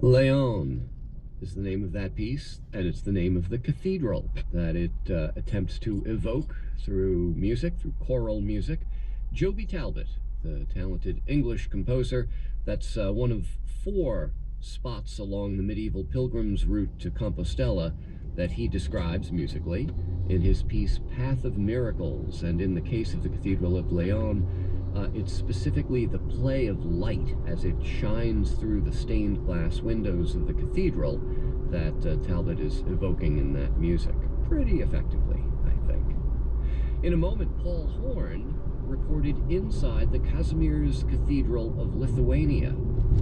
Leon is the name of that piece, and it's the name of the cathedral that it attempts to evoke through music, through choral music. Joby Talbot, the talented English composer, that's one of 4 spots along the medieval pilgrim's route to Compostela that he describes musically in his piece Path of Miracles. And in the case of the Cathedral of Leon, it's specifically the play of light as it shines through the stained glass windows of the cathedral that Talbot is evoking in that music pretty effectively, I think. In a moment, Paul Horn recorded inside the Kazimierz Cathedral of Lithuania,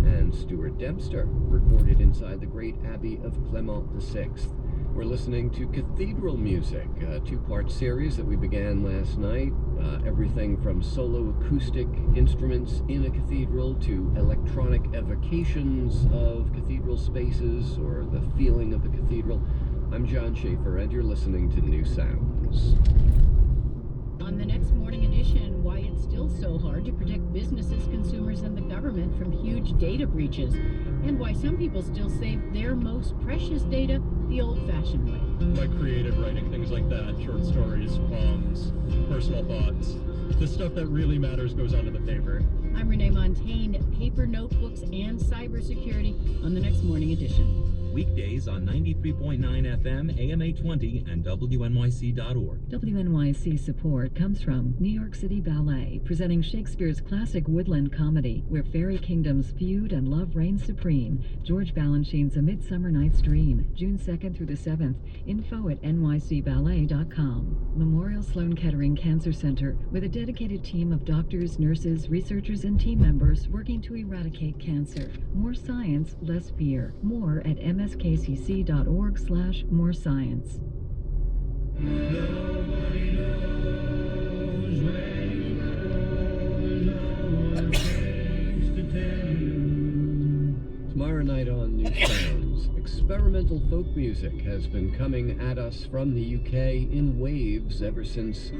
and Stuart Dempster recorded inside the great Abbey of Clement VI. We're listening to Cathedral Music, a 2-part series that we began last night. Everything from solo acoustic instruments in a cathedral to electronic evocations of cathedral spaces or the feeling of the cathedral. I'm John Schaefer, and you're listening to New Sounds. On the next morning edition, why it's still so hard to protect businesses, consumers, and the government from huge data breaches, and why some people still save their most precious data the old-fashioned way. My creative writing, things like that, short stories, poems, personal thoughts, the stuff that really matters goes onto the paper. I'm Renee Montaigne, paper notebooks and cybersecurity on the next morning edition. Weekdays on 93.9 FM, AM 820, and WNYC.org. WNYC support comes from New York City Ballet, presenting Shakespeare's classic woodland comedy, Where Fairy Kingdoms Feud and Love Reigns Supreme. George Balanchine's A Midsummer Night's Dream, June 2nd through the 7th. Info at nycballet.com. Memorial Sloan Kettering Cancer Center, with a dedicated team of doctors, nurses, researchers, and team members working to eradicate cancer. More science, less fear. More at mskcc.org/more science. Nobody knows where you go, no one cares to tell you. Tomorrow night on New Sounds, experimental folk music has been coming at us from the UK in waves ever since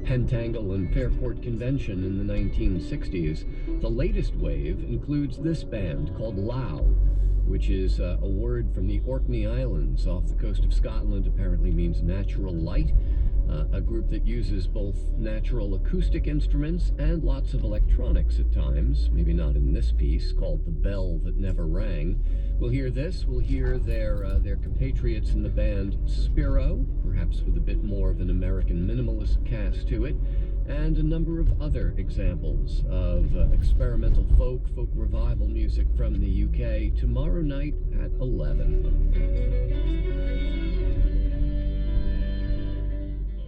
Pentangle and Fairport Convention in the 1960s. The latest wave includes this band called Lao, which is a word from the Orkney Islands off the coast of Scotland, apparently means natural light. A group that uses both natural acoustic instruments and lots of electronics at times, maybe not in this piece, called The Bell That Never Rang. We'll hear this, we'll hear their compatriots in the band Spiro, perhaps with a bit more of an American minimalist cast to it, and a number of other examples of experimental folk revival music from the UK tomorrow night at 11.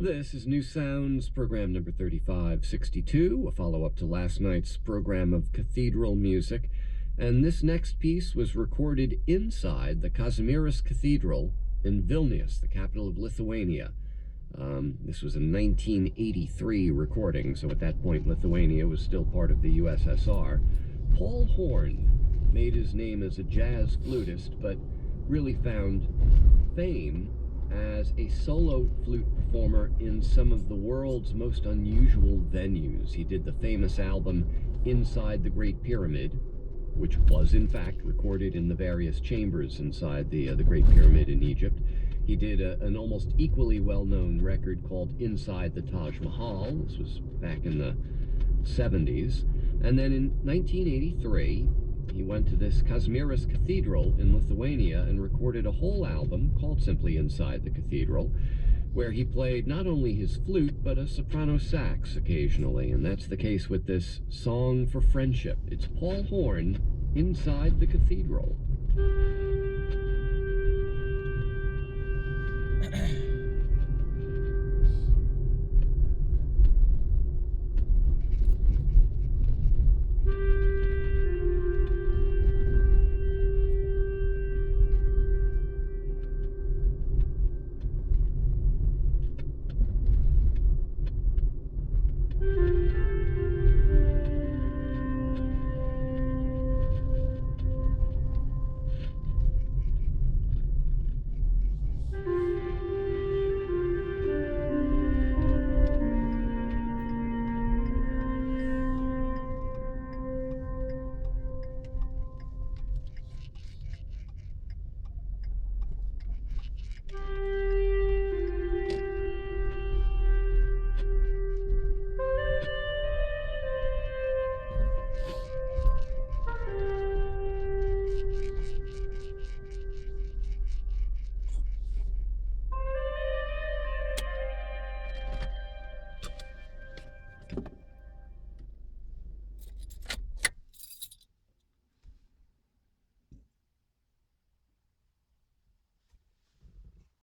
This is New Sounds, program number 3562, a follow-up to last night's program of cathedral music. And this next piece was recorded inside the Kazimierz Cathedral in Vilnius, the capital of Lithuania. This was a 1983 recording, so at that point Lithuania was still part of the USSR. Paul Horn made his name as a jazz flutist, but really found fame as a solo flute performer in some of the world's most unusual venues. He did the famous album Inside the Great Pyramid, which was in fact recorded in the various chambers inside the Great Pyramid in Egypt. He did an almost equally well-known record called Inside the Taj Mahal. This was back in the 70s. And then in 1983, he went to this Kazimierz Cathedral in Lithuania and recorded a whole album called simply Inside the Cathedral, where he played not only his flute, but a soprano sax occasionally. And that's the case with this Song for Friendship. It's Paul Horn, Inside the Cathedral.